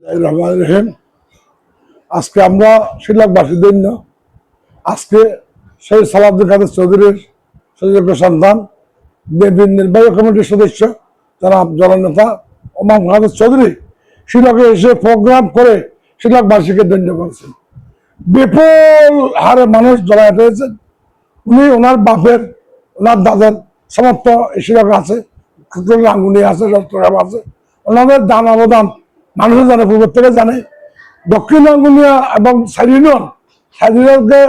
রহমান রহিম। আজকে আমরা শিলংবাসীর জন্য আজকে সেই সালাউদ্দিন কাদের চৌধুরীর সুযোগ্য সন্তান বিএনপির নির্বাহী কমিটির সদস্য যারা জননেতা ওমর কাদের চৌধুরী শিলংয়ে এসে প্রোগ্রাম করে শিলংবাসীকে ধন্য করেছেন। বিপুল হারে মানুষ জড়ায় রয়েছেন। উনি ওনার বাপের ওনার দাদার সমস্ত শিলং আছে, রাঙ্গুনি আছে, চট্টগ্রাম আছে। ওনাদের দান অবদান মানুষ জানে, পূর্ব থেকে জানে। দক্ষিণ আঙ্গুলিয়া এবং সাইরিনকে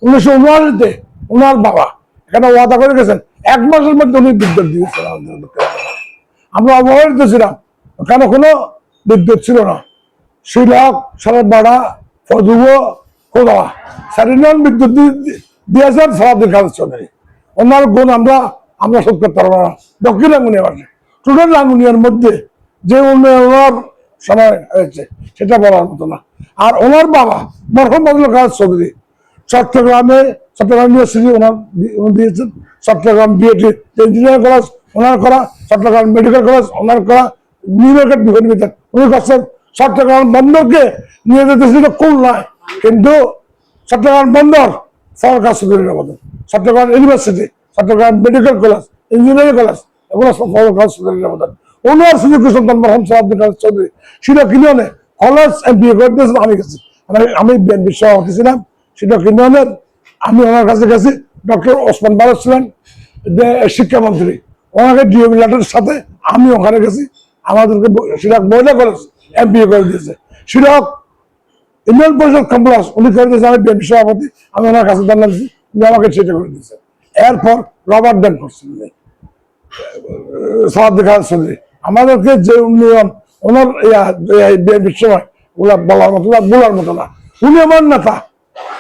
1979-তে ওনার বাবা এখানে ওয়াদা করে গেছেন, 1 মাসের মধ্যে উনি বিদ্যুৎ দিয়েছেন। আমরা অবহেলিত ছিলাম, ওখানে কোনো বিদ্যুৎ ছিল না। শিলং, সরবপাড়া, ফদুব, কোদা, সাইরিন বিদ্যুৎ দিয়েছেন সালাউদ্দিন কাদের চৌধুরী। ওনার গুণ আমরা শোধ করতে পারবো না। দক্ষিণ আঙ্গুনিয়া বাসী টোটাল আঙ্গুনিয়ার মধ্যে যে উন্নয়ন সময় হয়েছে সেটা বলার মতো না। আর ওনার বাবা মরহুম ফজলুল কাদের চৌধুরী চট্টগ্রাম ইউনিভার্সিটি ওনার দিয়েছেন, চট্টগ্রাম বিএটি ইঞ্জিনিয়ারিং কলেজ ওনার করা, চট্টগ্রাম মেডিকেল কলেজ ওনার করা, নিউ মার্কেট বিশ্ববিদ্যালয় উনি করছেন। চট্টগ্রাম বন্দরকে নিয়ে যেতেছিল খুলনায়, কিন্তু চট্টগ্রাম বন্দর সরকার চৌধুরীর মতো, Chattogram university, Chattogram medical college, engineering college এগুলো সরকার চৌধুরীর মতো। ওনার সুযোগ্য সন্তান মরহুম সালাউদ্দিন কাদের চৌধুরী সেটা কিনে কলেজ এমবিএ করে দিয়েছেন। আমি গেছি, আমি বিএনপির সভাপতি ছিলাম সেটা কিনে আমি ওনার কাছে গেছি। ডক্টর ওসমান বারক ছিলেন শিক্ষামন্ত্রী, ওনাকে ডিএবি লেটারের সাথে আমি ওখানে গেছি। আমাদেরকে সিরাক মহিলা কলেজ এমবিএ করে দিয়েছে। সিরাক ইউনিয়ন পরিষদ কমপ্লেক্স উনি করে দিয়েছে। আমি বিএনপি সভাপতি, আমি ওনার কাছে জানলাম উনি আমাকে সেটা করে দিয়েছে। এরপর রবার্ট ড্যান করছেন সালাউদ্দিন কাদের চৌধুরী। আমাদেরকে যে উন্নয়ন ওনার বিএনপির সময় ওগুলা বলার মতো না, বলার মতো না। উনি আমার নেতা।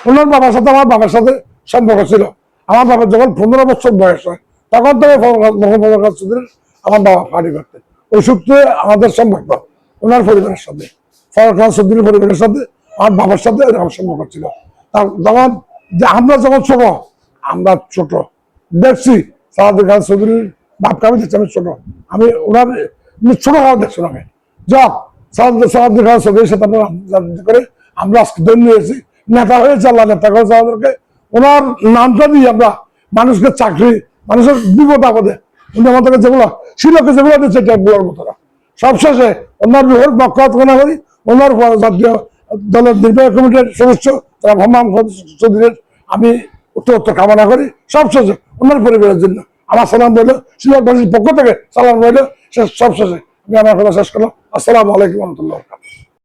ওনার বাবার সাথে আমার বাবার সাথে সম্পর্ক ছিল। আমার বাবার যখন 15 বছর বয়স হয় তখন থেকে ফজলুল কাদের চৌধুরীর আমার বাবা পার্টি করতেন। ওই সূত্রে আমাদের সম্পর্ক ওনার পরিবারের সাথে, ফজলুল কাদের চৌধুরীর পরিবারের সাথে আমার বাবার সাথে এরকম সম্পর্ক ছিল। তখন যে আমরা যখন আমরা ছোট দেখছি সালাউদ্দিন কাদের চৌধুরীর বাপকে আমি দেখছি, আমি ছোট, আমি ওনার ছোট হওয়া দেখছি না। যাক সালাউদ্দিন কাদের চৌধুরীর সাথে করে আমরা আজকে ধন্য হয়েছি, নেতা হয়েছে, আল্লাহ নেতা করেছে আমাদেরকে। ওনার নামটা দিয়ে আমরা মানুষকে চাকরি, মানুষের বিপদ আপদে উনি আমাদেরকে যেগুলো শিলকে যেগুলো দিচ্ছে এটা বলার মতো না। সবশেষে ওনার রুহের মক্কাত কামনা করি। ওনার জাতীয় দলের নির্বাহী কমিটির সদস্য তারা মোহাম্মদ চৌধুরীর আমি উত্তর কামনা করি। সবশেষে ওনার পরিবারের জন্য আমার সালাম রইল, শিলকবাসীর পক্ষ থেকে সালাম রইল। সবশেষে আমি আমার কথা শেষ করলাম। আসসালামু আলাইকুম রহমতুল্লাহ।